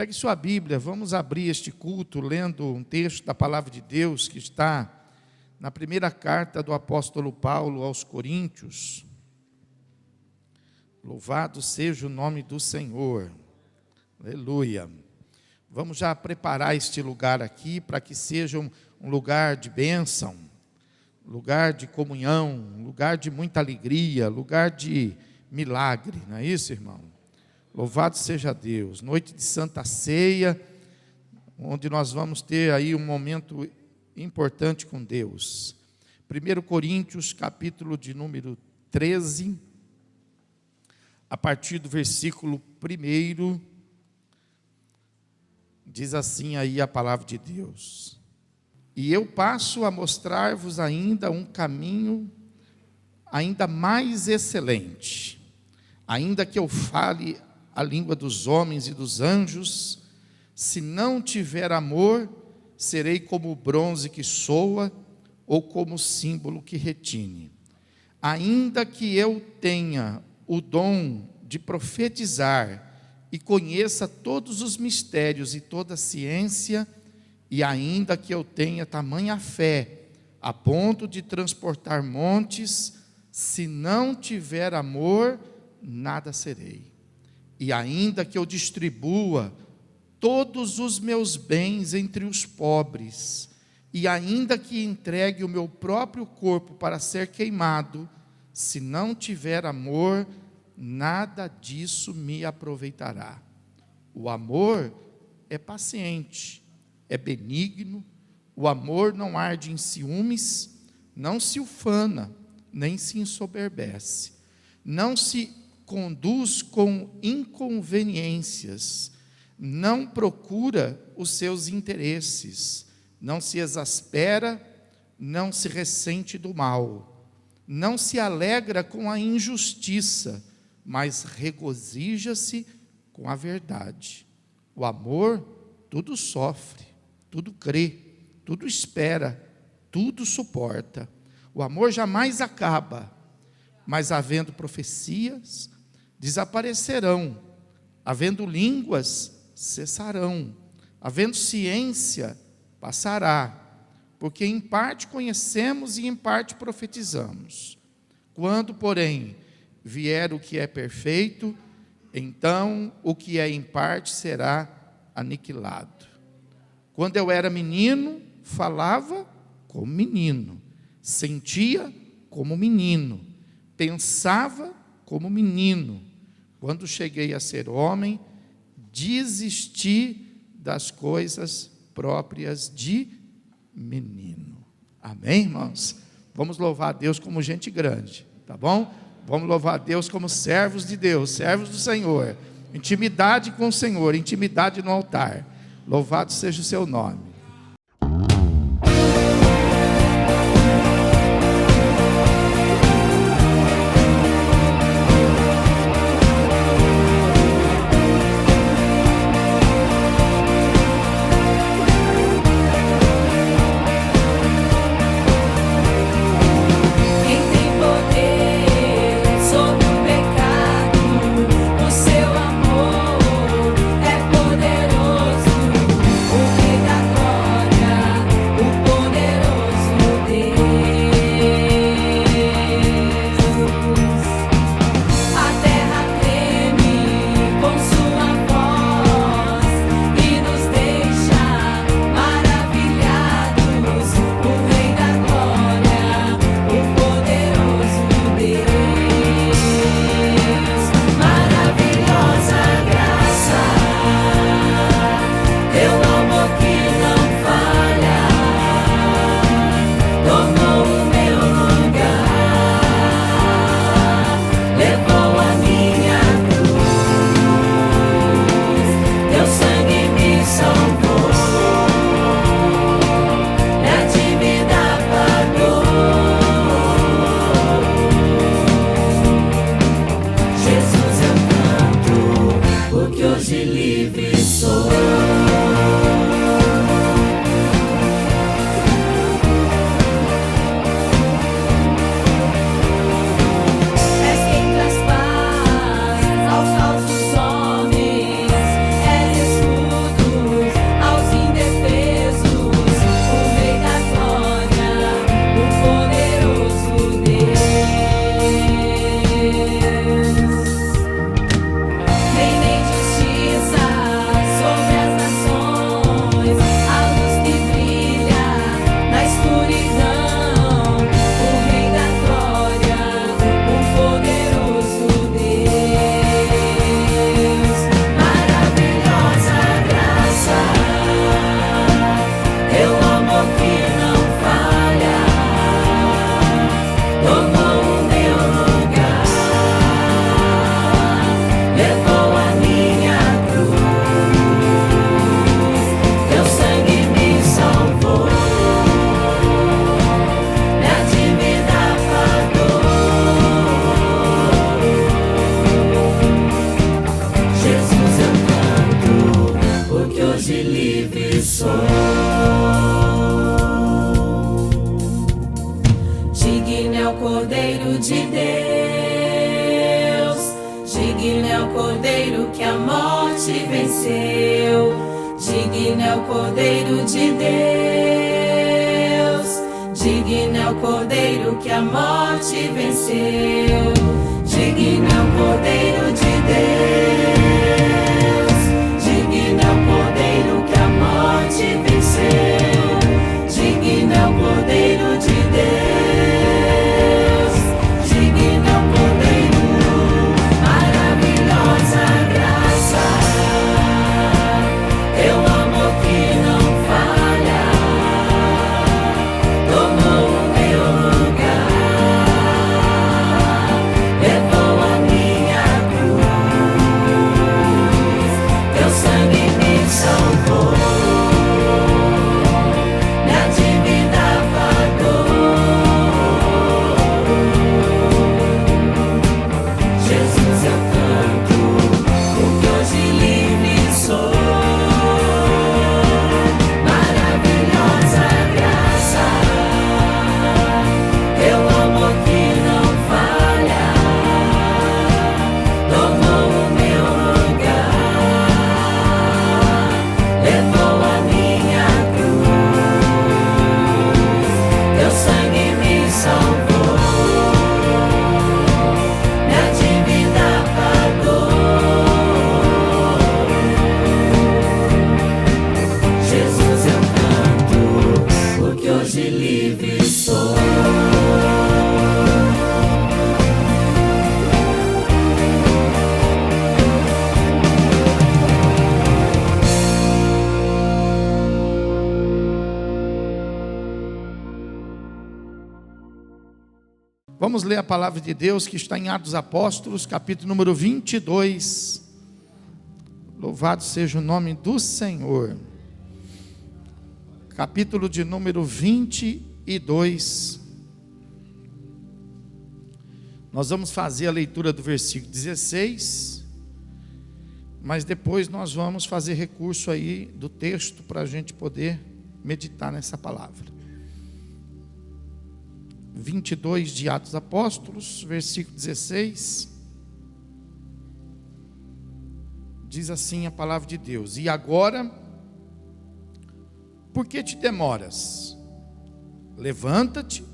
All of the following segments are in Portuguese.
Pegue sua Bíblia, vamos abrir este culto lendo um texto da Palavra de Deus que está na primeira carta do apóstolo Paulo aos Coríntios. Louvado seja o nome do Senhor, aleluia. Vamos já preparar este lugar aqui para que seja um lugar de bênção, lugar de comunhão, lugar de muita alegria, lugar de milagre, não é isso, irmão? Louvado seja Deus, noite de Santa Ceia, onde nós vamos ter aí um momento importante com Deus. 1 Coríntios, capítulo de número 13, a partir do versículo 1, diz assim aí a palavra de Deus: E eu passo a mostrar-vos ainda um caminho ainda mais excelente, ainda que eu fale a língua dos homens e dos anjos, se não tiver amor, serei como o bronze que soa, ou como o símbolo que retine. Ainda que eu tenha o dom de profetizar, e conheça todos os mistérios e toda a ciência, e ainda que eu tenha tamanha fé, a ponto de transportar montes, se não tiver amor, nada serei. E ainda que eu distribua todos os meus bens entre os pobres, e ainda que entregue o meu próprio corpo para ser queimado, se não tiver amor, nada disso me aproveitará. O amor é paciente, é benigno, o amor não arde em ciúmes, não se ufana, nem se ensoberbece, não se conduz com inconveniências, não procura os seus interesses, não se exaspera, não se ressente do mal, não se alegra com a injustiça, mas regozija-se com a verdade. O amor tudo sofre, tudo crê, tudo espera, tudo suporta. O amor jamais acaba, mas havendo profecias, desaparecerão, havendo línguas, cessarão, havendo ciência, passará, porque em parte conhecemos e em parte profetizamos. Quando, porém, vier o que é perfeito, então o que é em parte será aniquilado. Quando eu era menino, falava como menino, sentia como menino, pensava como menino. Quando cheguei a ser homem, desisti das coisas próprias de menino. Amém, irmãos? Vamos louvar a Deus como gente grande, tá bom? Vamos louvar a Deus como servos de Deus, servos do Senhor. Intimidade com o Senhor, intimidade no altar. Louvado seja o seu nome. Poderoso, o Rei da glória. Cordeiro de Deus, digno é o Cordeiro que a morte venceu. Digno é o Cordeiro de Deus, digno é o Cordeiro que a morte venceu. Digno é o Cordeiro de Deus, digno é o Cordeiro que a morte venceu. Digno é o Cordeiro de Deus, digno é o Cordeiro, maravilhosa graça. Teu amor que não falha, tomou o meu lugar, levou a minha cruz, teu sangue me salvou, minha dívida pagou. Jesus, eu canto, porque hoje livre sou. Maravilhosa graça, teu amor que não falha, tomou o meu lugar, levou a minha cruz, teu sangue me salvou, minha dívida pagou. Jesus, eu canto, porque hoje livre sou. Vamos ler a palavra de Deus que está em Atos dos Apóstolos, capítulo número 22. Louvado seja o nome do Senhor. Capítulo de número 22. Nós vamos fazer a leitura do versículo 16, mas depois nós vamos fazer recurso aí do texto para a gente poder meditar nessa palavra. 22 de Atos dos Apóstolos, versículo 16, diz assim a palavra de Deus: E agora, por que te demoras? Levanta-te,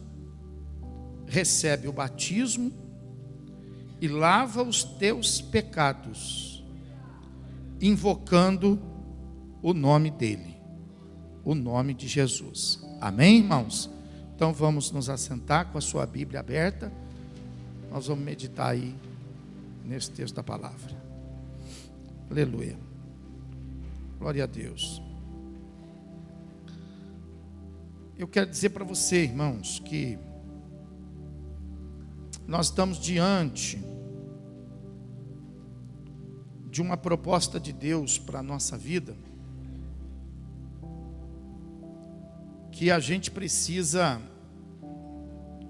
recebe o batismo e lava os teus pecados, invocando o nome dele, o nome de Jesus. Amém, irmãos? Então vamos nos assentar com a sua Bíblia aberta. Nós vamos meditar aí nesse texto da palavra. Aleluia. Glória a Deus. Eu quero dizer para você, irmãos, que nós estamos diante de uma proposta de Deus para a nossa vida, que a gente precisa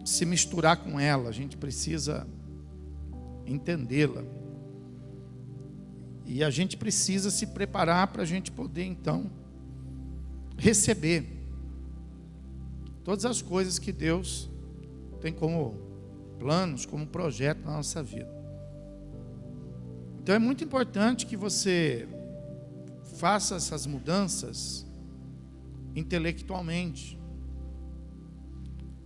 se misturar com ela, a gente precisa entendê-la, e a gente precisa se preparar para a gente poder então receber todas as coisas que Deus tem como planos, como projeto na nossa vida. Então é muito importante que você faça essas mudanças intelectualmente.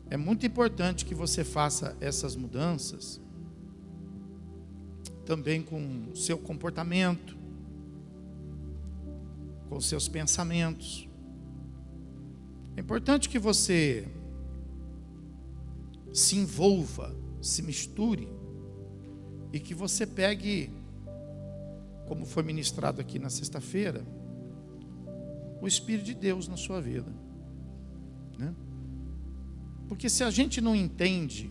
É muito importante que você faça essas mudanças também com o seu comportamento, com os seus pensamentos. É importante que você se envolva, se misture, e que você pegue, como foi ministrado aqui na sexta-feira, o Espírito de Deus na sua vida, né? Porque se a gente não entende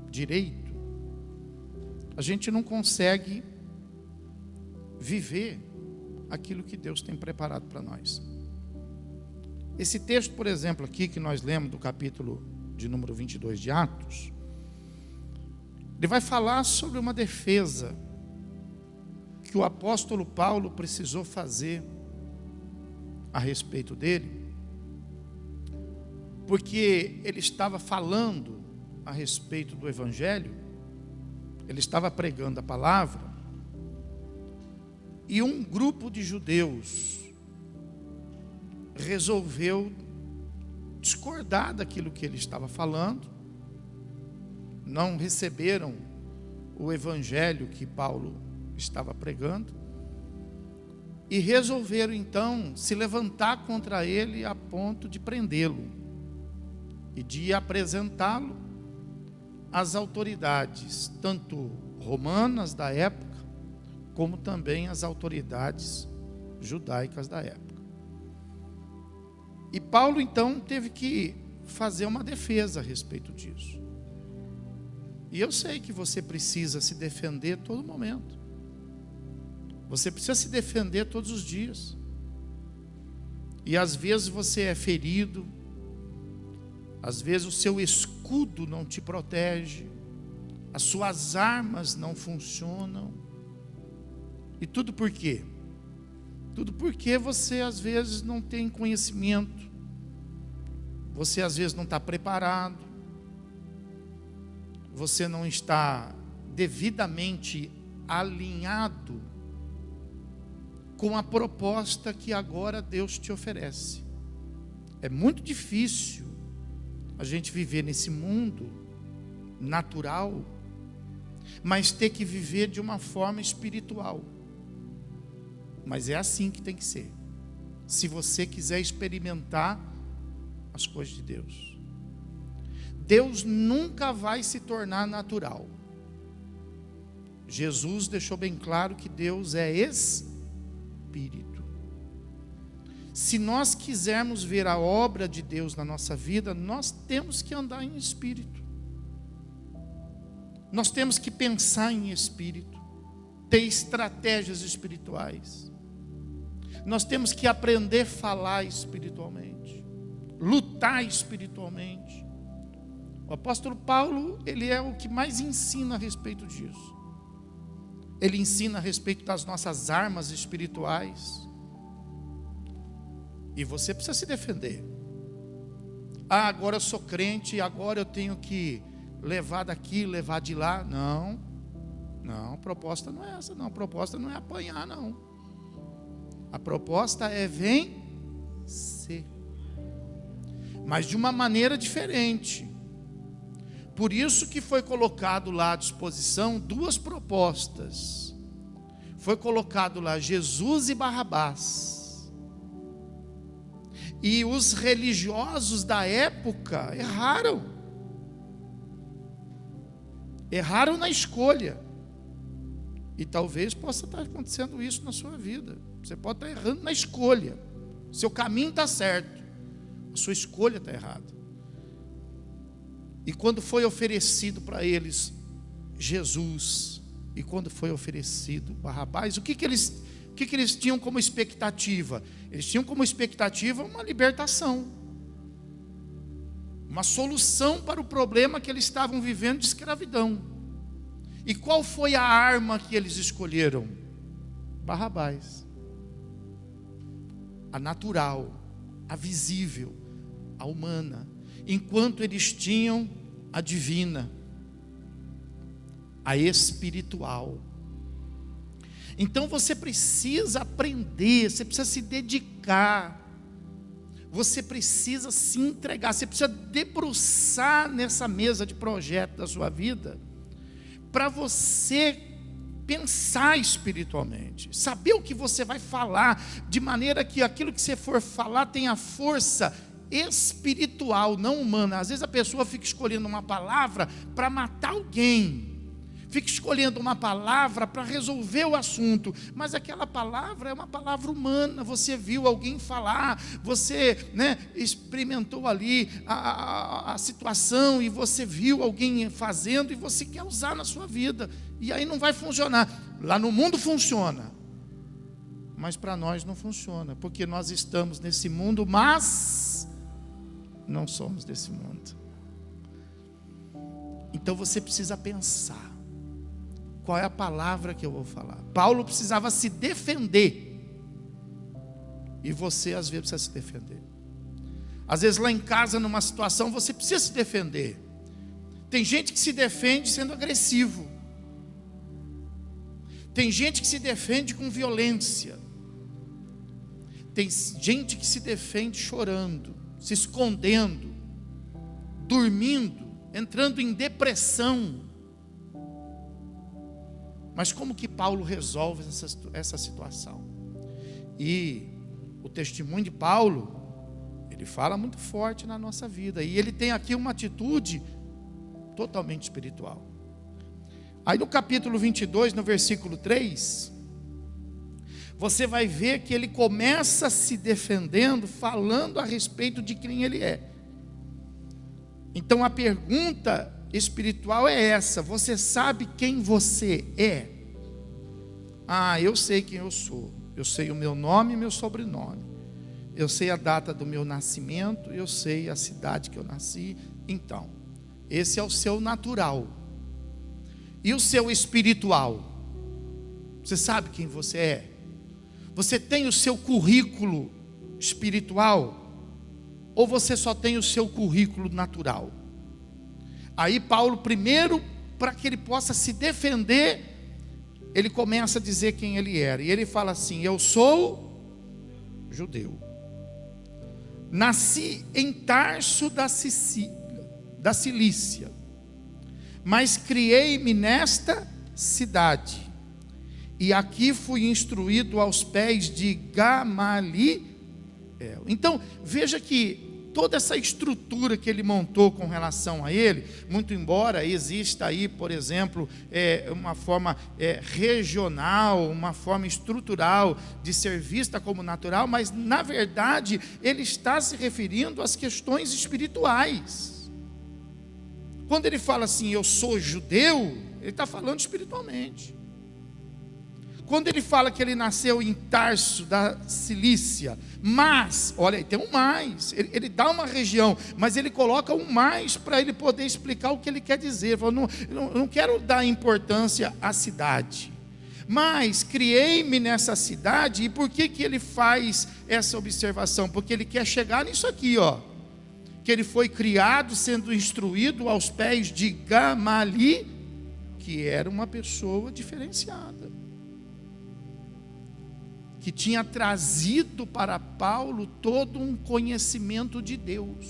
direito, a gente não consegue viver aquilo que Deus tem preparado para nós. Esse texto, por exemplo, aqui que nós lemos do capítulo de número 22 de Atos, ele vai falar sobre uma defesa que o apóstolo Paulo precisou fazer a respeito dele, porque ele estava falando a respeito do Evangelho, ele estava pregando a palavra, e um grupo de judeus resolveu discordar daquilo que ele estava falando, não receberam o Evangelho que Paulo estava pregando, e resolveram então se levantar contra ele a ponto de prendê-lo e de apresentá-lo às autoridades, tanto romanas da época, como também às autoridades judaicas da época. E Paulo então teve que fazer uma defesa a respeito disso. E eu sei que você precisa se defender a todo momento. Você precisa se defender todos os dias. E às vezes você é ferido, às vezes o seu escudo não te protege, as suas armas não funcionam. E tudo por quê? Tudo porque você às vezes não tem conhecimento, você às vezes não está preparado, você não está devidamente alinhado com a proposta que agora Deus te oferece. É muito difícil a gente viver nesse mundo natural, mas ter que viver de uma forma espiritual. Mas é assim que tem que ser, se você quiser experimentar as coisas de Deus. Deus nunca vai se tornar natural. Jesus deixou bem claro que Deus é Espírito. Se nós quisermos ver a obra de Deus na nossa vida, nós temos que andar em Espírito. Nós temos que pensar em Espírito, ter estratégias espirituais. Nós temos que aprender a falar espiritualmente, lutar espiritualmente. O apóstolo Paulo, ele é o que mais ensina a respeito disso. Ele ensina a respeito das nossas armas espirituais. E você precisa se defender. Ah, agora eu sou crente, agora eu tenho que levar daqui, levar de lá. Não, a proposta não é essa, não. A proposta não é apanhar, não. A proposta é vencer, mas de uma maneira diferente. Por isso que foi colocado lá à disposição duas propostas. Foi colocado lá Jesus e Barrabás. E os religiosos da época erraram. Erraram na escolha. E talvez possa estar acontecendo isso na sua vida. Você pode estar errando na escolha. Seu caminho está certo, a sua escolha está errada. E quando foi oferecido para eles Jesus, e quando foi oferecido Barrabás, o que eles tinham como expectativa? Eles tinham como expectativa uma libertação, uma solução para o problema que eles estavam vivendo de escravidão. E qual foi a arma que eles escolheram? Barrabás. A natural, a visível, a humana, enquanto eles tinham a divina, a espiritual. Então você precisa aprender, você precisa se dedicar, você precisa se entregar, você precisa debruçar nessa mesa de projeto da sua vida, para você pensar espiritualmente, saber o que você vai falar, de maneira que aquilo que você for falar tenha força espiritual, não humana. Às vezes a pessoa fica escolhendo uma palavra para matar alguém, fica escolhendo uma palavra para resolver o assunto, mas aquela palavra é uma palavra humana. Você viu alguém falar, você experimentou ali a situação, e você viu alguém fazendo, e você quer usar na sua vida, e aí não vai funcionar. Lá no mundo funciona, mas para nós não funciona, porque nós estamos nesse mundo, mas não somos desse mundo. Então você precisa pensar, qual é a palavra que eu vou falar? Paulo precisava se defender, e você às vezes precisa se defender. Às vezes lá em casa, numa situação, você precisa se defender. Tem gente que se defende sendo agressivo. Tem gente que se defende com violência. Tem gente que se defende chorando, se escondendo, dormindo, entrando em depressão. Mas como que Paulo resolve essa situação? E o testemunho de Paulo, ele fala muito forte na nossa vida. E ele tem aqui uma atitude totalmente espiritual. Aí no capítulo 22, no versículo 3, você vai ver que ele começa se defendendo, falando a respeito de quem ele é. Então a pergunta espiritual é essa: você sabe quem você é? Eu sei quem eu sou. Eu sei o meu nome e meu sobrenome. Eu sei a data do meu nascimento. Eu sei a cidade que eu nasci. Então, esse é o seu natural. E o seu espiritual? Você sabe quem você é? Você tem o seu currículo espiritual? Ou você só tem o seu currículo natural? Aí Paulo, primeiro, para que ele possa se defender, ele começa a dizer quem ele era. E ele fala assim: eu sou judeu. Nasci em Tarso da Cilícia, mas criei-me nesta cidade. E aqui fui instruído aos pés de Gamaliel. Então, veja que toda essa estrutura que ele montou com relação a ele, muito embora exista aí, por exemplo, uma forma regional, uma forma estrutural de ser vista como natural, mas na verdade ele está se referindo às questões espirituais. Quando ele fala assim, eu sou judeu, ele está falando espiritualmente. Quando ele fala que ele nasceu em Tarso da Cilícia, mas, olha, tem um mais, ele dá uma região, mas ele coloca um mais para ele poder explicar o que ele quer dizer. Eu não quero dar importância à cidade, mas criei-me nessa cidade. E por que ele faz essa observação? Porque ele quer chegar nisso aqui, que ele foi criado, sendo instruído aos pés de Gamaliel, que era uma pessoa diferenciada, que tinha trazido para Paulo todo um conhecimento de Deus.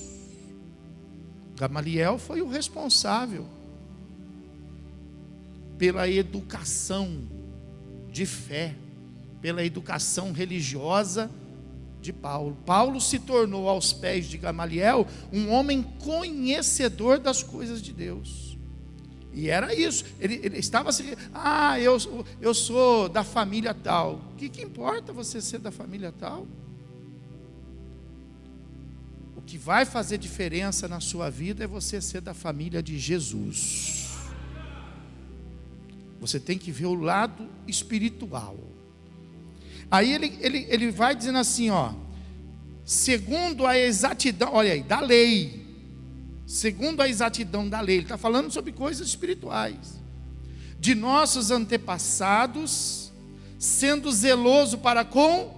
Gamaliel foi o responsável pela educação de fé, pela educação religiosa de Paulo. Paulo se tornou aos pés de Gamaliel um homem conhecedor das coisas de Deus. E era isso, ele estava assim, eu sou da família tal. O que importa você ser da família tal? O que vai fazer diferença na sua vida é você ser da família de Jesus. Você tem que ver o lado espiritual. Aí ele vai dizendo assim, segundo a exatidão, olha aí, da lei. Segundo a exatidão da lei, ele está falando sobre coisas espirituais, de nossos antepassados, sendo zeloso para com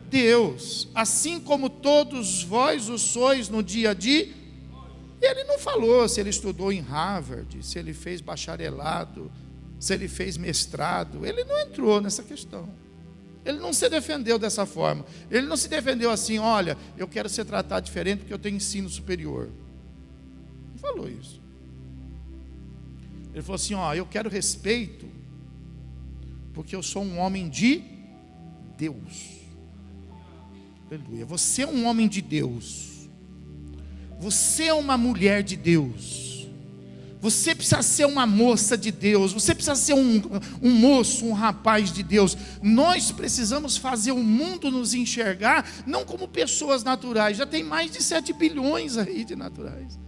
Deus, assim como todos vós o sois no dia de. Ele não falou se ele estudou em Harvard, se ele fez bacharelado, se ele fez mestrado. Ele não entrou nessa questão. Ele não se defendeu dessa forma. Ele não se defendeu assim, olha, eu quero ser tratado diferente porque eu tenho ensino superior. Falou isso. Ele falou assim, eu quero respeito porque eu sou um homem de Deus. Aleluia. Você é um homem de Deus. Você é uma mulher de Deus. Você precisa ser uma moça de Deus. Você precisa ser um moço, um rapaz de Deus. Nós precisamos fazer o mundo nos enxergar não como pessoas naturais. Já tem mais de 7 bilhões aí de naturais.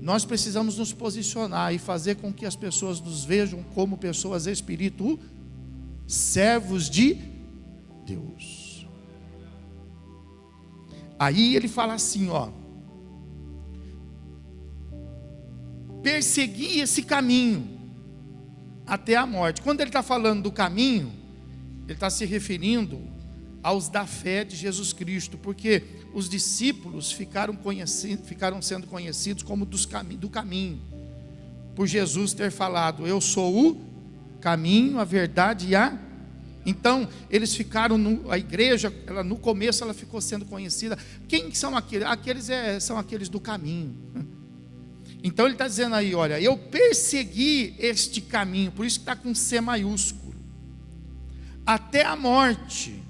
Nós precisamos nos posicionar e fazer com que as pessoas nos vejam como pessoas espirituais, servos de Deus. Aí ele fala assim, persegui esse caminho até a morte. Quando ele está falando do caminho, ele está se referindo aos da fé de Jesus Cristo, porque os discípulos ficaram sendo conhecidos como do caminho, por Jesus ter falado: eu sou o caminho, a verdade e a... Então, eles ficaram, a igreja, no começo ela ficou sendo conhecida. Quem são aqueles? São aqueles do caminho. Então ele está dizendo aí, olha, eu persegui este caminho, por isso que está com C maiúsculo, até a morte,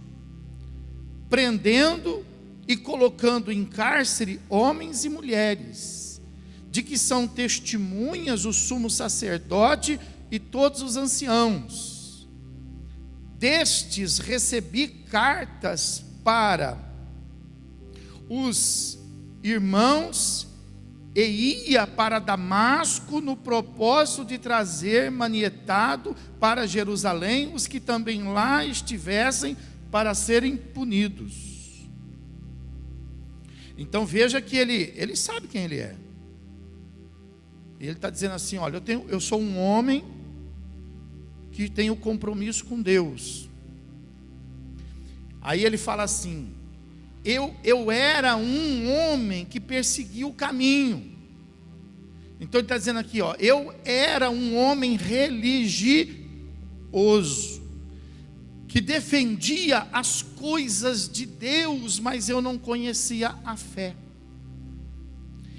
prendendo e colocando em cárcere homens e mulheres, de que são testemunhas o sumo sacerdote e todos os anciãos. Destes recebi cartas para os irmãos e ia para Damasco no propósito de trazer manietado para Jerusalém os que também lá estivessem para serem punidos. Então veja que ele sabe quem ele é. Ele está dizendo assim: olha, eu sou um homem que tenho compromisso com Deus. Aí ele fala assim: eu era um homem que perseguia o caminho. Então ele está dizendo aqui, ó, eu era um homem religioso, que defendia as coisas de Deus, mas eu não conhecia a fé.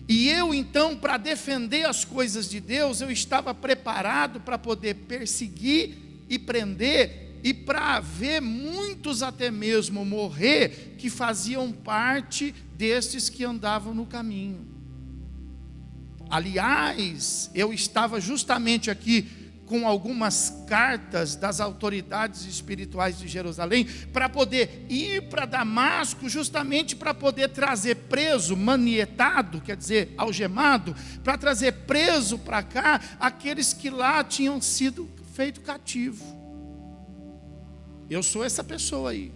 E eu então, para defender as coisas de Deus, eu estava preparado para poder perseguir e prender, e para ver muitos até mesmo morrer, que faziam parte destes que andavam no caminho. Aliás, eu estava justamente aqui com algumas cartas das autoridades espirituais de Jerusalém, para poder ir para Damasco, justamente para poder trazer preso, manietado, quer dizer, algemado, para trazer preso para cá, aqueles que lá tinham sido feito cativo. Eu sou essa pessoa aí,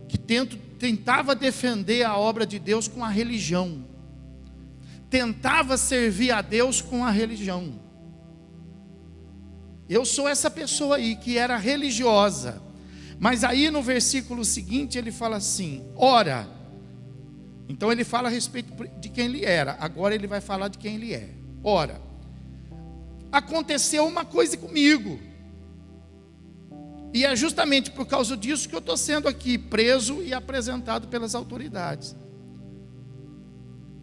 que tentava defender a obra de Deus com a religião, tentava servir a Deus com a religião. Eu sou essa pessoa aí, que era religiosa. Mas aí no versículo seguinte ele fala assim: ora. Então ele fala a respeito de quem ele era. Agora ele vai falar de quem ele é. Ora, aconteceu uma coisa comigo, e é justamente por causa disso que eu estou sendo aqui preso e apresentado pelas autoridades.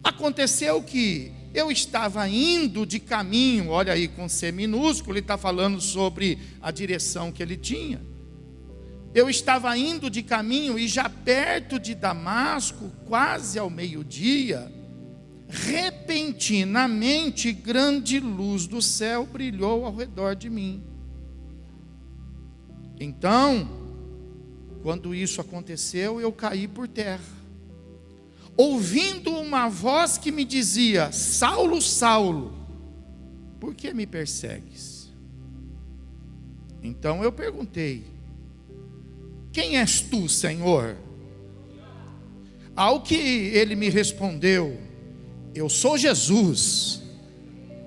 Aconteceu que eu estava indo de caminho, olha aí com C minúsculo, ele está falando sobre a direção que ele tinha. Eu estava indo de caminho e já perto de Damasco, quase ao meio-dia, repentinamente grande luz do céu brilhou ao redor de mim. Então, quando isso aconteceu, eu caí por terra, ouvindo uma voz que me dizia: Saulo, Saulo, por que me persegues? Então eu perguntei: quem és tu, Senhor? Ao que ele me respondeu: eu sou Jesus,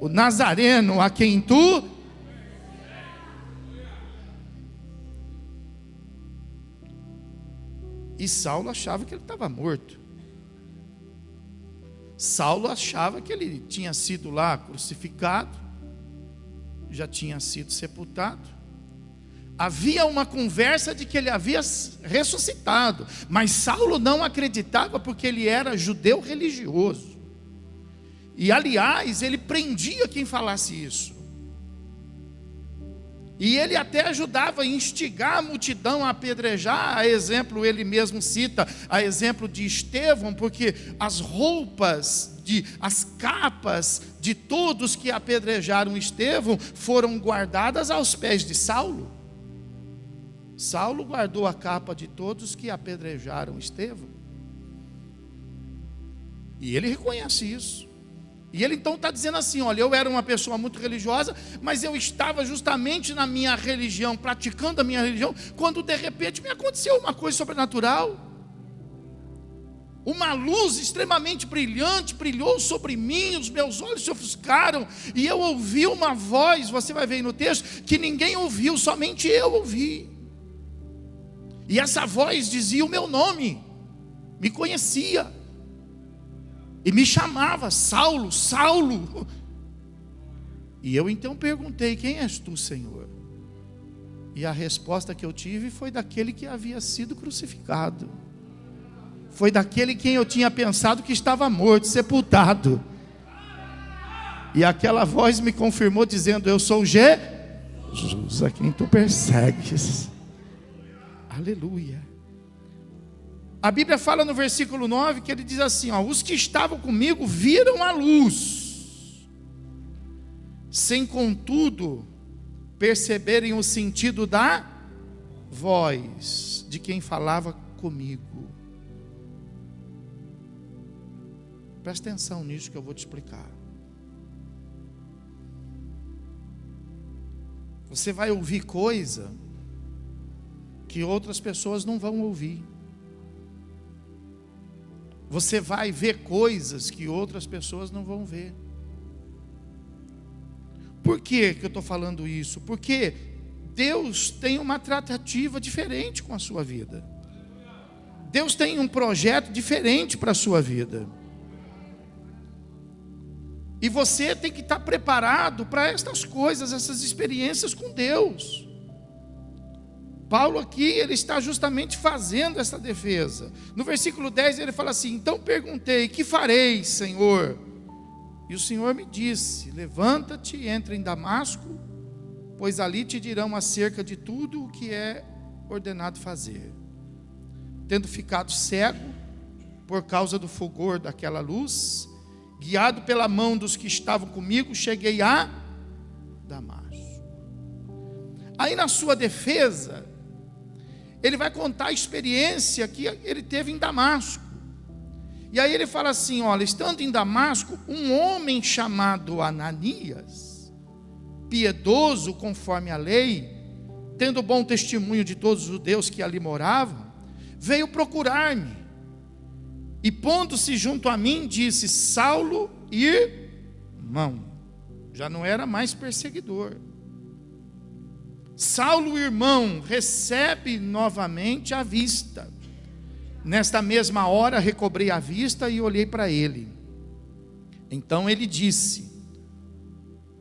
o Nazareno, a quem tu... E Saulo achava que ele estava morto. Saulo achava que ele tinha sido lá crucificado, já tinha sido sepultado. Havia uma conversa de que ele havia ressuscitado, mas Saulo não acreditava, porque ele era judeu religioso. E aliás, ele prendia quem falasse isso. E ele até ajudava a instigar a multidão a apedrejar, a exemplo, ele mesmo cita, a exemplo de Estevão, porque as roupas, as capas de todos que apedrejaram Estevão foram guardadas aos pés de Saulo. Saulo guardou a capa de todos que apedrejaram Estevão. E ele reconhece isso. E ele então está dizendo assim: olha, eu era uma pessoa muito religiosa, mas eu estava justamente na minha religião, praticando a minha religião, quando de repente me aconteceu uma coisa sobrenatural. Uma luz extremamente brilhante brilhou sobre mim, os meus olhos se ofuscaram, e eu ouvi uma voz, você vai ver aí no texto, que ninguém ouviu, somente eu ouvi. E essa voz dizia o meu nome, me conhecia, e me chamava: Saulo, Saulo. E eu então perguntei: quem és tu, Senhor? E a resposta que eu tive foi daquele que havia sido crucificado. Foi daquele quem eu tinha pensado que estava morto, sepultado. E aquela voz me confirmou dizendo: eu sou Jesus, a quem tu persegues. Aleluia. A Bíblia fala no versículo 9 que ele diz assim: os que estavam comigo viram a luz, sem contudo perceberem o sentido da voz de quem falava comigo. Presta atenção nisso que eu vou te explicar. Você vai ouvir coisa que outras pessoas não vão ouvir. Você vai ver coisas que outras pessoas não vão ver. Por que eu estou falando isso? Porque Deus tem uma tratativa diferente com a sua vida. Deus tem um projeto diferente para a sua vida. E você tem que estar preparado para estas coisas, essas experiências com Deus. Paulo aqui, ele está justamente fazendo essa defesa. No versículo 10 ele fala assim: então perguntei, que farei, Senhor? E o Senhor me disse: levanta-te e entra em Damasco, pois ali te dirão acerca de tudo o que é ordenado fazer. Tendo ficado cego, por causa do fulgor daquela luz, guiado pela mão dos que estavam comigo, cheguei a Damasco. Aí na sua defesa, ele vai contar a experiência que ele teve em Damasco. E aí ele fala assim: olha, estando em Damasco, um homem chamado Ananias, piedoso conforme a lei, tendo bom testemunho de todos os judeus que ali moravam, veio procurar-me. E pondo-se junto a mim, disse: Saulo, irmão. Já não era mais perseguidor. Saulo, irmão, recebe novamente a vista. Nesta mesma hora recobrei a vista e olhei para ele. Então ele disse: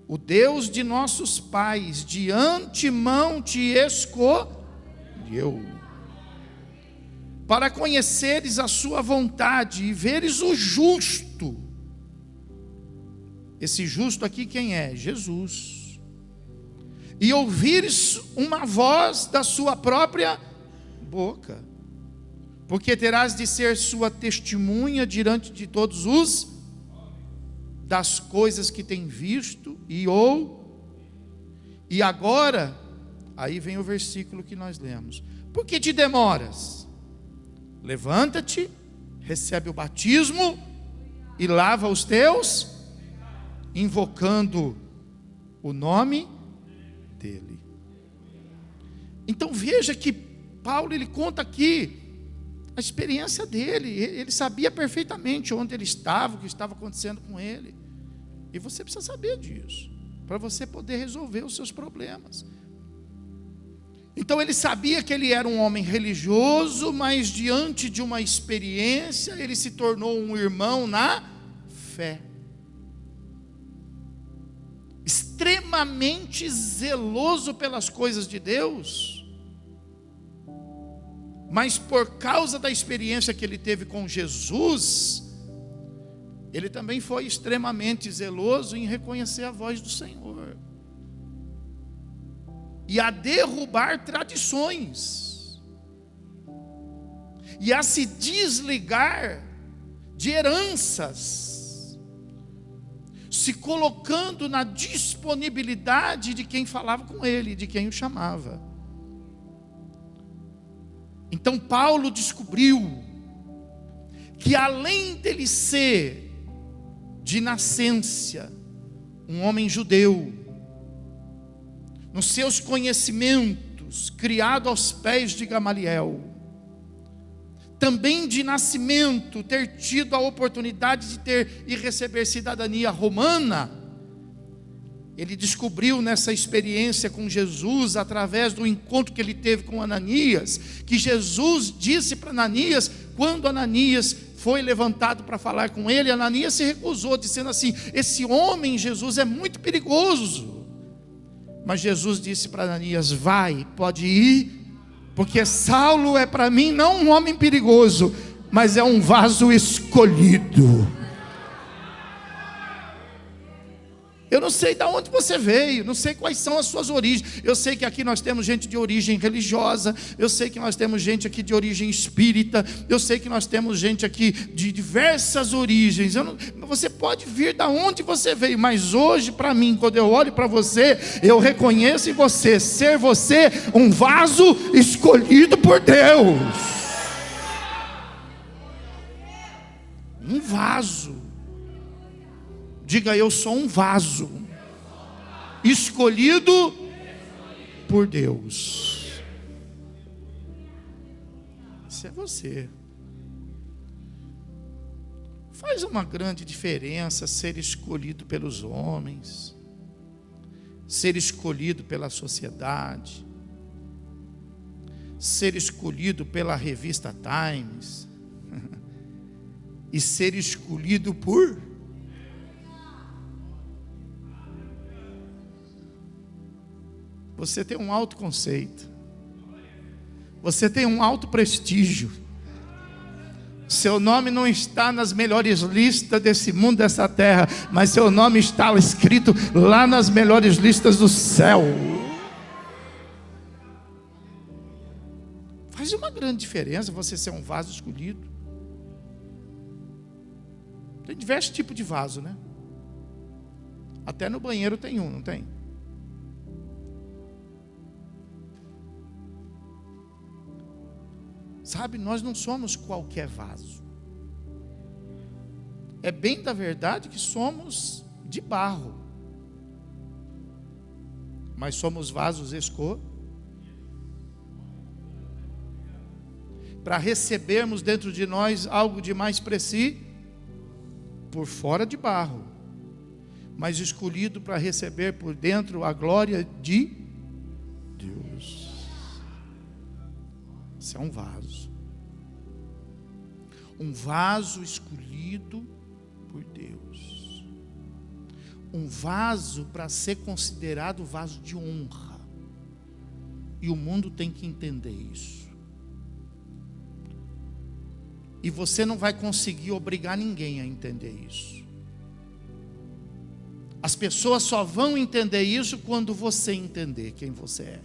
o Deus de nossos pais de antemão te escolheu, para conheceres a sua vontade e veres o justo. Esse justo aqui quem é? Jesus. E ouvires uma voz da sua própria boca, porque terás de ser sua testemunha diante de todos os das coisas que tem visto e agora, aí vem o versículo que nós lemos: por que te demoras? Levanta-te, recebe o batismo e lava os teus, invocando o nome dele. Então veja que Paulo, ele conta aqui a experiência dele. Ele sabia perfeitamente onde ele estava, o que estava acontecendo com ele. E você precisa saber disso, para você poder resolver os seus problemas. Então ele sabia que ele era um homem religioso, mas diante de uma experiência, ele se tornou um irmão na fé. Extremamente zeloso pelas coisas de Deus, mas por causa da experiência que ele teve com Jesus, ele também foi extremamente zeloso em reconhecer a voz do Senhor e a derrubar tradições e a se desligar de heranças, se colocando na disponibilidade de quem falava com ele, de quem o chamava. Então Paulo descobriu que além dele ser de nascença um homem judeu, nos seus conhecimentos, criado aos pés de Gamaliel, também de nascimento, ter tido a oportunidade de ter e receber cidadania romana, Ele descobriu nessa experiência com Jesus, através do encontro que ele teve com Ananias, que Jesus disse para Ananias, quando Ananias foi levantado para falar com ele, Ananias se recusou, dizendo assim: esse homem, Jesus, é muito perigoso. Mas Jesus disse para Ananias: vai, pode ir, porque Saulo é para mim não um homem perigoso, mas é um vaso escolhido. Eu não sei de onde você veio, não sei quais são as suas origens. Eu sei que aqui nós temos gente de origem religiosa, eu sei que nós temos gente aqui de origem espírita, eu sei que nós temos gente aqui de diversas origens. Você pode vir de onde você veio, mas hoje, para mim, quando eu olho para você, eu reconheço em você, ser você um vaso escolhido por Deus. Um vaso. Diga: eu sou um vaso escolhido por Deus. Isso é você. Faz uma grande diferença ser escolhido pelos homens, ser escolhido pela sociedade, ser escolhido pela revista Times e ser escolhido por... Você tem um alto conceito, você tem um alto prestígio. Seu nome não está nas melhores listas desse mundo, dessa terra, mas seu nome está escrito lá nas melhores listas do céu. Faz uma grande diferença você ser um vaso escolhido. Tem diversos tipos de vaso, né? Até no banheiro tem um, não tem? Sabe, nós não somos qualquer vaso. É bem da verdade que somos de barro, mas somos vasos escolhidos para recebermos dentro de nós algo de mais precioso, por fora de barro, mas escolhido para receber por dentro a glória de Deus. Você é um vaso escolhido por Deus, um vaso para ser considerado vaso de honra, e o mundo tem que entender isso, e você não vai conseguir obrigar ninguém a entender isso. As pessoas só vão entender isso quando você entender quem você é.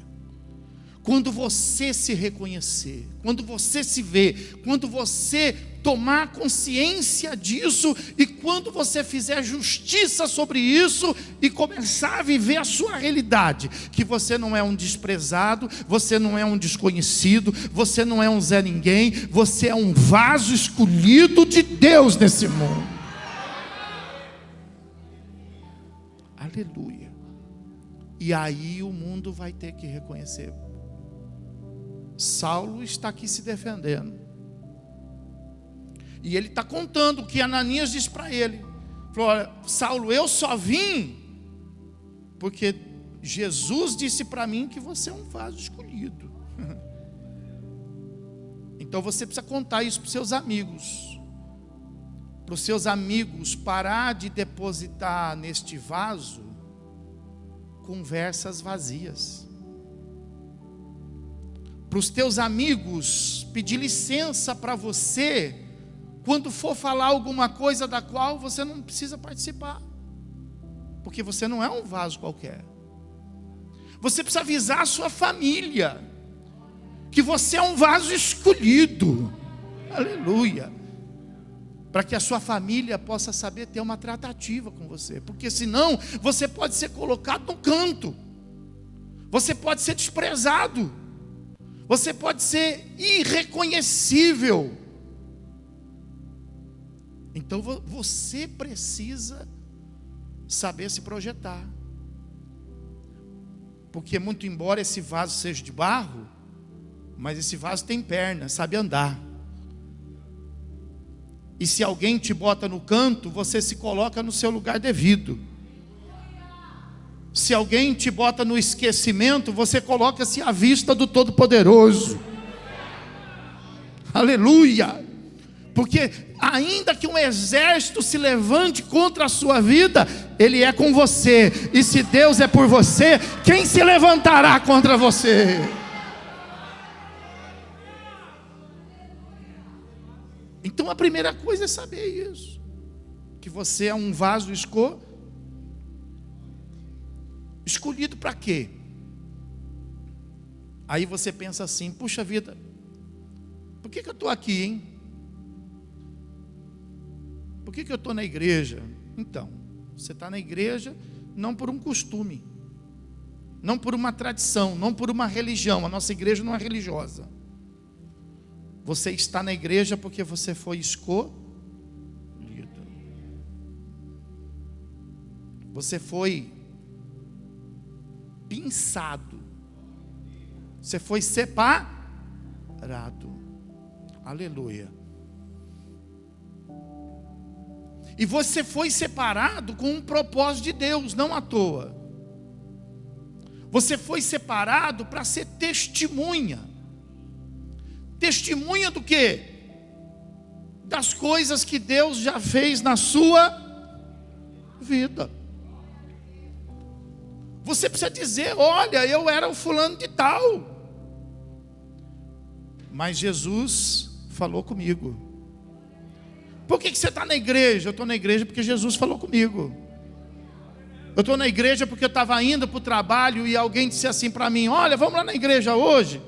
Quando você se reconhecer, quando você se ver, quando você tomar consciência disso, e quando você fizer justiça sobre isso e começar a viver a sua realidade, que você não é um desprezado, você não é um desconhecido, você não é um Zé Ninguém, você é um vaso escolhido de Deus nesse mundo. Aleluia. E aí o mundo vai ter que reconhecer. Saulo está aqui se defendendo, e ele está contando o que Ananias disse para ele. Falou: olha, Saulo, eu só vim porque Jesus disse para mim que você é um vaso escolhido. Então você precisa contar isso para os seus amigos, parar de depositar neste vaso conversas vazias. Para os teus amigos pedir licença para você, quando for falar alguma coisa da qual você não precisa participar, porque você não é um vaso qualquer. Você precisa avisar a sua família que você é um vaso escolhido. Aleluia. Para que a sua família possa saber ter uma tratativa com você, porque senão você pode ser colocado no canto, você pode ser desprezado, você pode ser irreconhecível. Então você precisa saber se projetar, porque muito embora esse vaso seja de barro, mas esse vaso tem perna, sabe andar. E se alguém te bota no canto, você se coloca no seu lugar devido. Se alguém te bota no esquecimento, você coloca-se à vista do Todo-Poderoso. Aleluia! Porque ainda que um exército se levante contra a sua vida, ele é com você. E se Deus é por você, quem se levantará contra você? Então a primeira coisa é saber isso, que você é um vaso escolhido para quê? Aí você pensa assim: puxa vida, por que eu estou aqui, hein? Por que eu estou na igreja? Então, você está na igreja não por um costume, não por uma tradição, não por uma religião. A nossa igreja não é religiosa. Você está na igreja porque você foi escolhido. Você foi pinçado. Você foi separado. Aleluia. E você foi separado com um propósito de Deus, não à toa. Você foi separado para ser testemunha. Testemunha do quê? Das coisas que Deus já fez na sua vida. Você precisa dizer: olha, eu era o fulano de tal, mas Jesus falou comigo. Por que você está na igreja? Eu estou na igreja porque Jesus falou comigo. Eu estou na igreja porque eu estava indo para o trabalho e alguém disse assim para mim: olha, vamos lá na igreja hoje.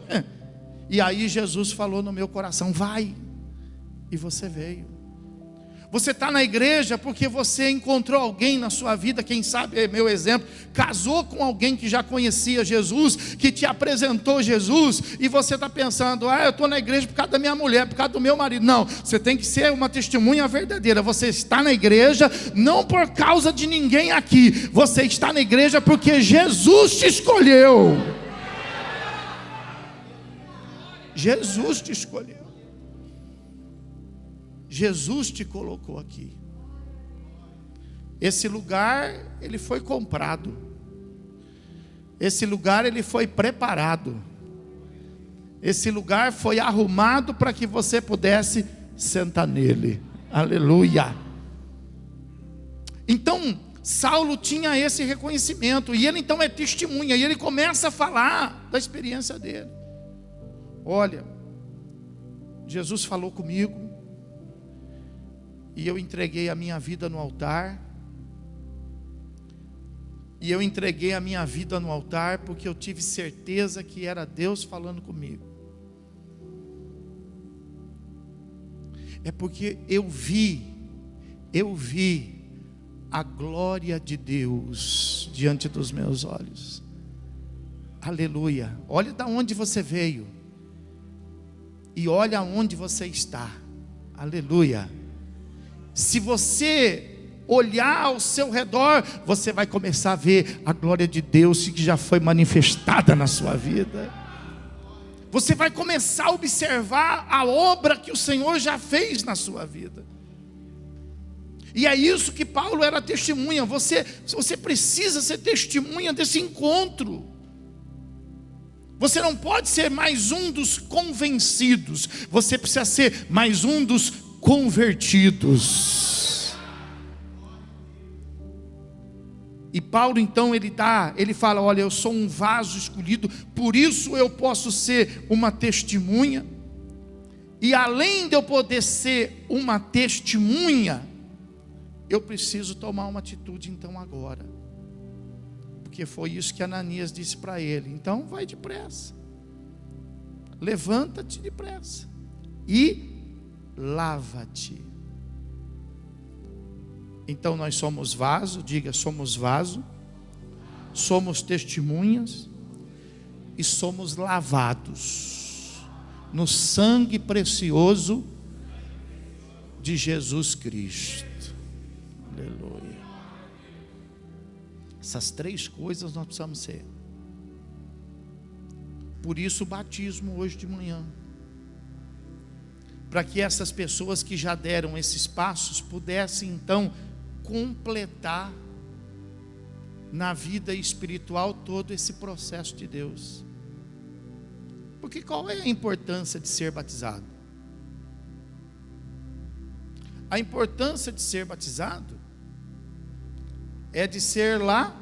E aí Jesus falou no meu coração: vai. E você veio. Você está na igreja porque você encontrou alguém na sua vida, quem sabe é meu exemplo, casou com alguém que já conhecia Jesus, que te apresentou Jesus, e você está pensando: eu estou na igreja por causa da minha mulher, por causa do meu marido. Não, você tem que ser uma testemunha verdadeira. Você está na igreja não por causa de ninguém aqui, você está na igreja porque Jesus te escolheu. Jesus te escolheu. Jesus te colocou aqui. Esse lugar, ele foi comprado. Esse lugar, ele foi preparado. Esse lugar foi arrumado para que você pudesse sentar nele. Aleluia. Então, Saulo tinha esse reconhecimento. E ele então é testemunha. E ele começa a falar da experiência dele. Olha, Jesus falou comigo. E eu entreguei a minha vida no altar. E eu entreguei a minha vida no altar porque eu tive certeza que era Deus falando comigo. É porque eu vi a glória de Deus diante dos meus olhos. Aleluia. Olha de onde você veio. E olha onde você está. Aleluia. Se você olhar ao seu redor, você vai começar a ver a glória de Deus que já foi manifestada na sua vida. Você vai começar a observar a obra que o Senhor já fez na sua vida. E é isso que Paulo era testemunha. Você precisa ser testemunha desse encontro. Você não pode ser mais um dos convencidos. Você precisa ser mais um dos convertidos. E Paulo então ele fala: olha, eu sou um vaso escolhido, por isso eu posso ser uma testemunha. E além de eu poder ser uma testemunha, eu preciso tomar uma atitude então agora. Porque foi isso que Ananias disse para ele. Então vai depressa, levanta-te depressa e lava-te. Então nós somos vaso, diga, somos vaso, somos testemunhas e somos lavados no sangue precioso de Jesus Cristo. Aleluia. Essas três coisas nós precisamos ser. Por isso o batismo hoje de manhã, para que essas pessoas que já deram esses passos pudessem então completar na vida espiritual todo esse processo de Deus. Porque qual é a importância de ser batizado? A importância de ser batizado é de ser lavado.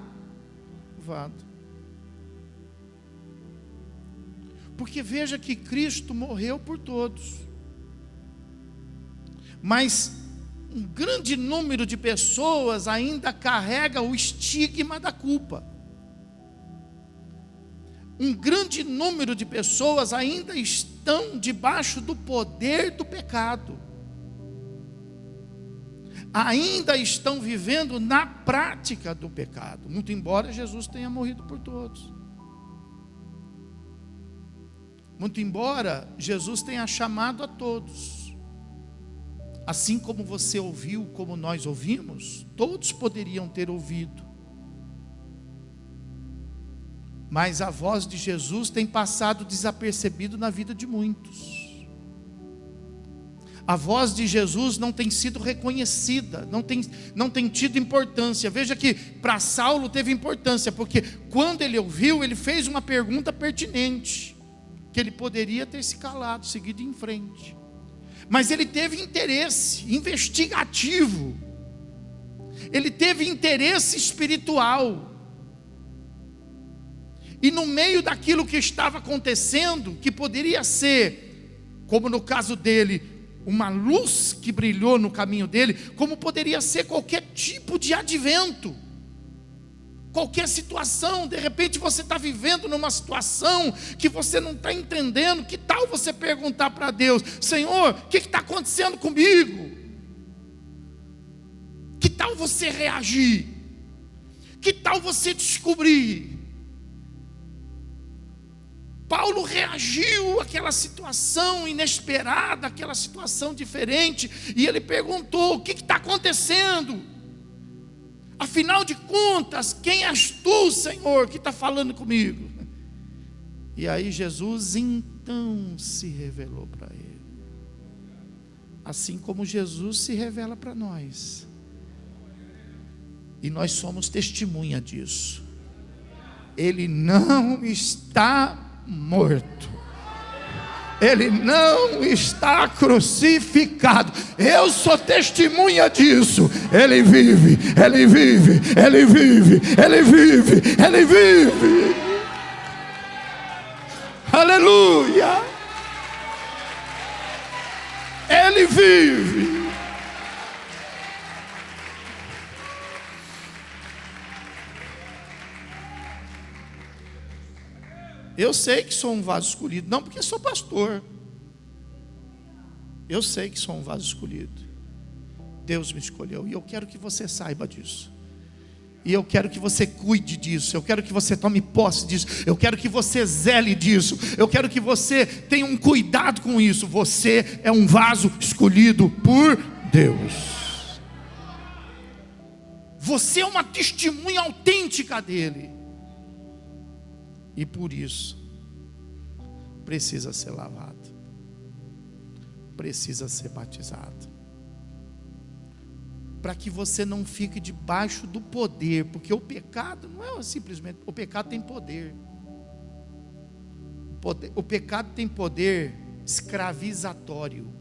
Porque veja que Cristo morreu por todos, mas um grande número de pessoas ainda carrega o estigma da culpa. Um grande número de pessoas ainda estão debaixo do poder do pecado. Ainda estão vivendo na prática do pecado, muito embora Jesus tenha morrido por todos. Muito embora Jesus tenha chamado a todos. Assim como você ouviu, como nós ouvimos, todos poderiam ter ouvido. Mas a voz de Jesus tem passado desapercebido na vida de muitos. A voz de Jesus não tem sido reconhecida, não tem tido importância. Veja que para Saulo teve importância, porque quando ele ouviu, ele fez uma pergunta pertinente, que ele poderia ter se calado, seguido em frente. Mas ele teve interesse investigativo, ele teve interesse espiritual. E no meio daquilo que estava acontecendo, que poderia ser, como no caso dele, uma luz que brilhou no caminho dele, como poderia ser qualquer tipo de advento, qualquer situação. De repente você está vivendo numa situação que você não está entendendo. Que tal você perguntar para Deus: Senhor, o que está acontecendo comigo? Que tal você reagir? Que tal você descobrir? Paulo reagiu àquela situação inesperada, àquela situação diferente, e ele perguntou: o que está acontecendo? Afinal de contas, quem és tu, Senhor, que está falando comigo? E aí Jesus então se revelou para ele, assim como Jesus se revela para nós, e nós somos testemunha disso. Ele não está morto, ele não está crucificado. Eu sou testemunha disso. Ele vive, ele vive, ele vive, ele vive, ele vive. Aleluia. Ele vive. Eu sei que sou um vaso escolhido, não porque sou pastor. Eu sei que sou um vaso escolhido. Deus me escolheu e eu quero que você saiba disso. E eu quero que você cuide disso. Eu quero que você tome posse disso. Eu quero que você zele disso. Eu quero que você tenha um cuidado com isso. Você é um vaso escolhido por Deus. Você é uma testemunha autêntica dele. E por isso, precisa ser lavado, precisa ser batizado, para que você não fique debaixo do poder, porque o pecado não é simplesmente, o pecado tem poder. O pecado tem poder escravizatório.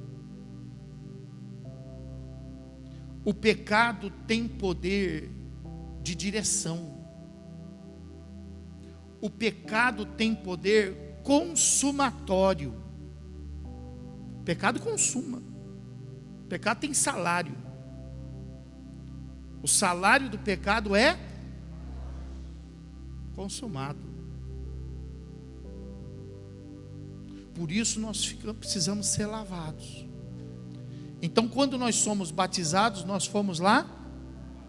O pecado tem poder de direção. O pecado tem poder consumatório. O pecado consuma. O pecado tem salário. O salário do pecado é consumado. Por isso nós precisamos ser lavados. Então, quando nós somos batizados, nós fomos lá.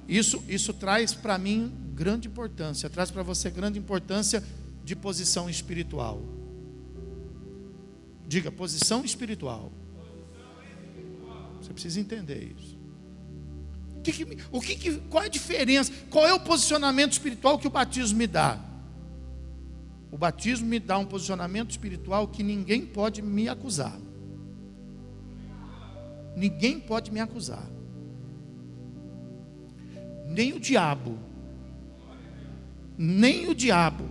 Isso traz para mim grande importância, traz para você grande importância de posição espiritual. Diga, posição espiritual. Você precisa entender isso. Qual é a diferença? Qual é o posicionamento espiritual que o batismo me dá? O batismo me dá um posicionamento espiritual que ninguém pode me acusar. Ninguém pode me acusar. Nem o diabo. nem o diabo.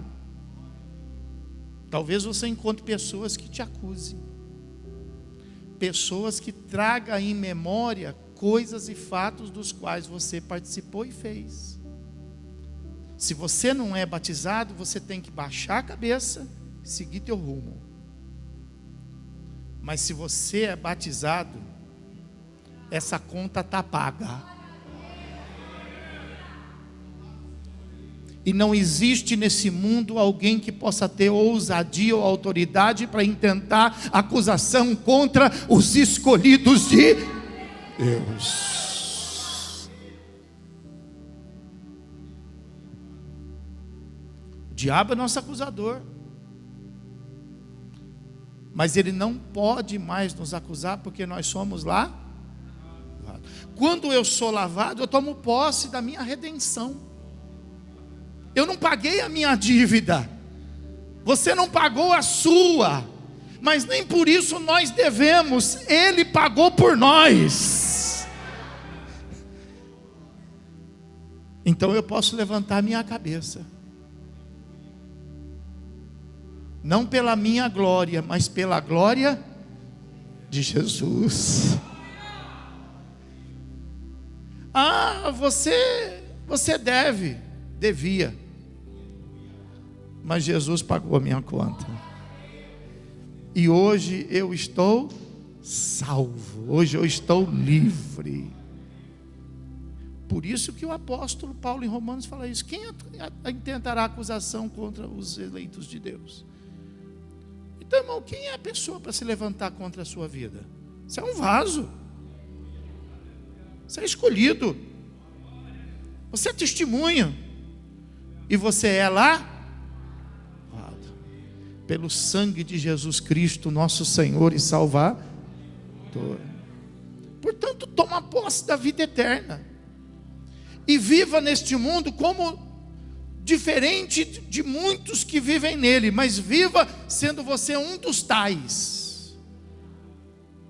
Talvez você encontre pessoas que te acusem, pessoas que tragam em memória coisas e fatos dos quais você participou e fez. Se você não é batizado, você tem que baixar a cabeça e seguir teu rumo. Mas se você é batizado, essa conta está paga. E não existe nesse mundo alguém que possa ter ousadia ou autoridade para intentar acusação contra os escolhidos de Deus. O diabo é nosso acusador, mas ele não pode mais nos acusar, porque nós somos lá. Quando eu sou lavado, eu tomo posse da minha redenção. Eu não paguei a minha dívida, você não pagou a sua, mas nem por isso nós devemos, Ele pagou por nós. Então eu posso levantar minha cabeça, não pela minha glória, mas pela glória de Jesus. Ah, você devia. Mas Jesus pagou a minha conta. E hoje eu estou salvo. Hoje eu estou livre. Por isso que o apóstolo Paulo em Romanos fala isso. Quem intentará acusação contra os eleitos de Deus? Então, irmão, quem é a pessoa para se levantar contra a sua vida? Você é um vaso. Você é escolhido. Você é testemunha. E você é lá pelo sangue de Jesus Cristo, nosso Senhor e Salvador. Portanto, toma posse da vida eterna e viva neste mundo como diferente de muitos que vivem nele, mas viva sendo você um dos tais,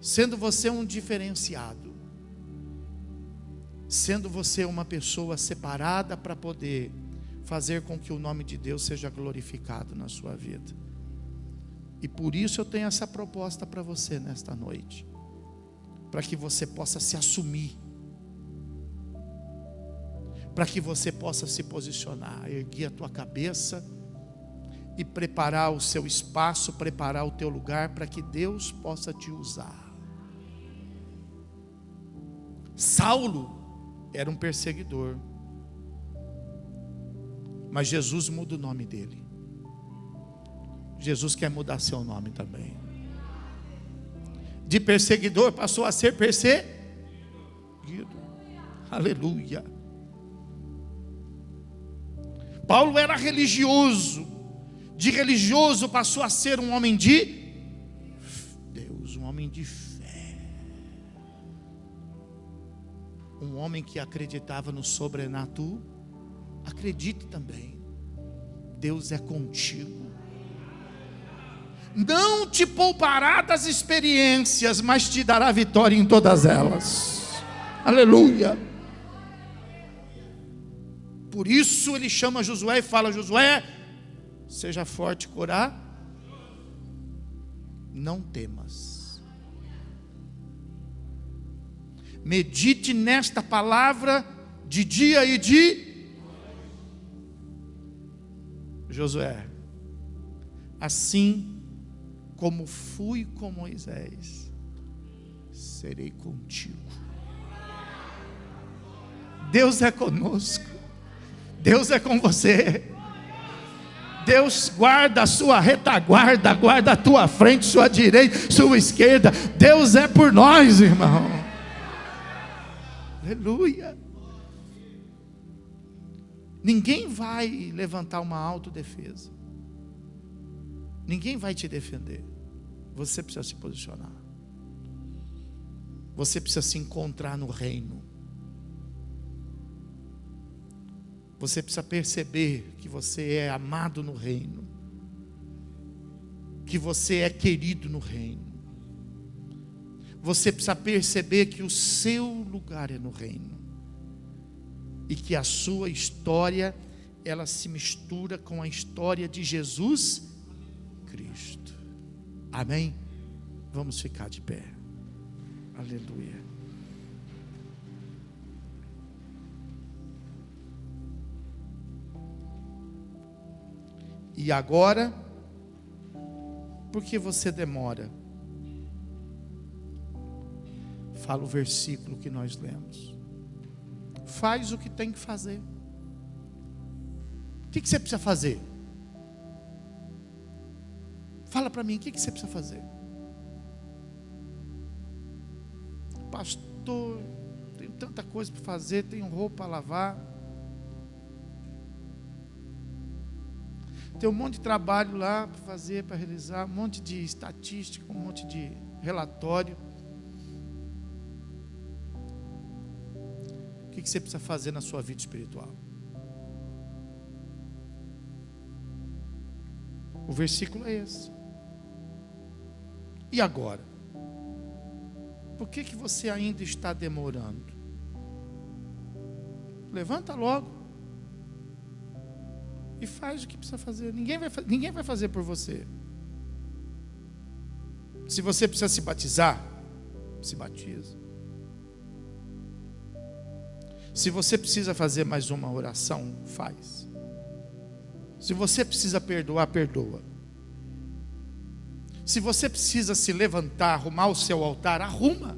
sendo você um diferenciado, sendo você uma pessoa separada para poder fazer com que o nome de Deus seja glorificado na sua vida. E por isso eu tenho essa proposta para você nesta noite, para que você possa se assumir, para que você possa se posicionar, erguer a tua cabeça e preparar o seu espaço, preparar o teu lugar para que Deus possa te usar. Saulo era um perseguidor, mas Jesus muda o nome dele. Jesus quer mudar seu nome também. De perseguidor passou a ser perseguido. Aleluia. Paulo era religioso. De religioso passou a ser um homem de Deus, um homem de fé. Um homem que acreditava no sobrenatural. Acredite também. Deus é contigo. Não te poupará das experiências, mas te dará vitória em todas elas. Aleluia. Por isso ele chama Josué e fala: Josué, seja forte e coragem, não temas. Medite nesta palavra de dia e de Josué. Assim como fui com Moisés, serei contigo. Deus é conosco. Deus é com você. Deus guarda a sua retaguarda, guarda a tua frente, sua direita, sua esquerda. Deus é por nós, irmão. Aleluia. Ninguém vai levantar uma autodefesa. Ninguém vai te defender. Você precisa se posicionar. Você precisa se encontrar no reino. Você precisa perceber que você é amado no reino, que você é querido no reino. Você precisa perceber que o seu lugar é no reino, e que a sua história ela se mistura com a história de Jesus Cristo. Amém? Vamos ficar de pé. Aleluia. E agora, por que você demora? Fala o versículo que nós lemos. Faz o que tem que fazer. O que você precisa fazer? Fala para mim, o que você precisa fazer? Pastor, tenho tanta coisa para fazer, tenho roupa a lavar, tem um monte de trabalho lá para fazer, para realizar, um monte de estatística, um monte de relatório. O que você precisa fazer na sua vida espiritual? O versículo é esse. E agora? Por que você ainda está demorando? Levanta logo e faz o que precisa fazer. Ninguém vai fazer por você. Se você precisa se batizar, se batiza. Se você precisa fazer mais uma oração, faz. Se você precisa perdoar, perdoa. Se você precisa se levantar, arrumar o seu altar, arruma.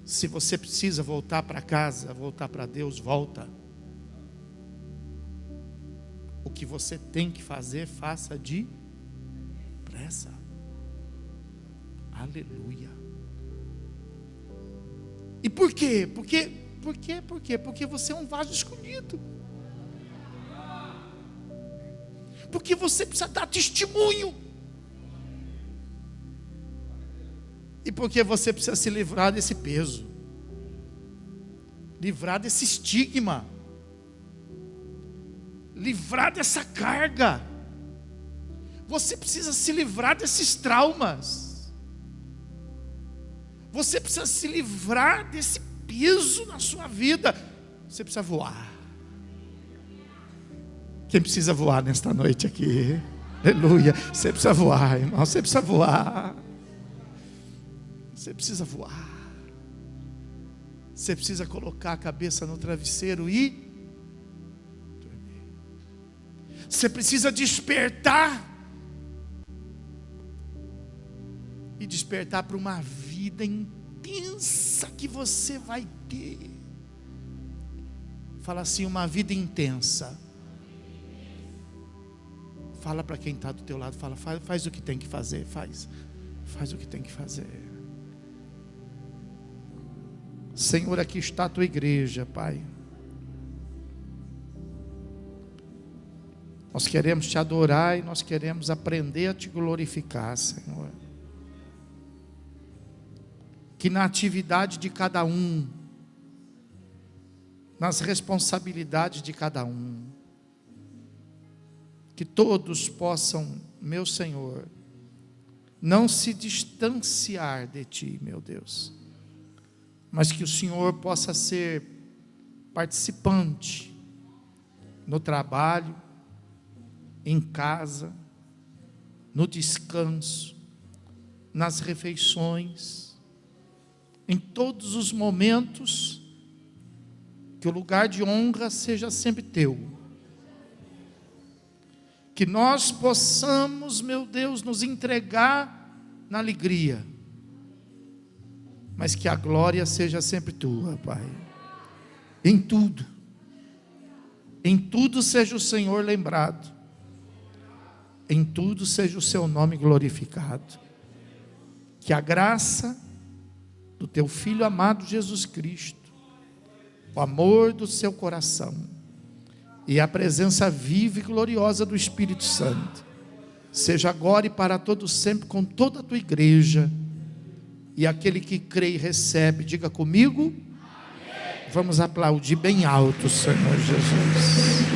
Se você precisa voltar para casa, voltar para Deus, volta. O que você tem que fazer, faça depressa. Aleluia. E por quê? Por quê? Porque você é um vaso escolhido. Porque você precisa dar testemunho. E porque você precisa se livrar desse peso. Livrar desse estigma. Livrar dessa carga. Você precisa se livrar desses traumas. Você precisa se livrar desse peso na sua vida. Você precisa voar. Quem precisa voar nesta noite aqui? Aleluia. Você precisa voar, irmão. Você precisa voar. Você precisa voar. Você precisa colocar a cabeça no travesseiro e dormir. Você precisa despertar. E despertar para uma vida intensa que você vai ter. Fala assim, uma vida intensa. Fala para quem está do teu lado, fala, faz o que tem que fazer, faz o que tem que fazer. Senhor, aqui está a tua igreja, Pai. Nós queremos te adorar e nós queremos aprender a te glorificar, Senhor. Que na atividade de cada um, nas responsabilidades de cada um, que todos possam, meu Senhor, não se distanciar de Ti, meu Deus, mas que o Senhor possa ser participante no trabalho, em casa, no descanso, nas refeições, em todos os momentos, que o lugar de honra seja sempre Teu. Que nós possamos, meu Deus, nos entregar na alegria, mas que a glória seja sempre Tua, Pai. Em tudo seja o Senhor lembrado, em tudo seja o Seu nome glorificado. Que a graça do Teu Filho amado Jesus Cristo, o amor do Seu coração e a presença viva e gloriosa do Espírito Santo seja agora e para todos sempre com toda a Tua igreja. E aquele que crê e recebe, diga comigo, amém. Vamos aplaudir bem alto, Senhor Jesus.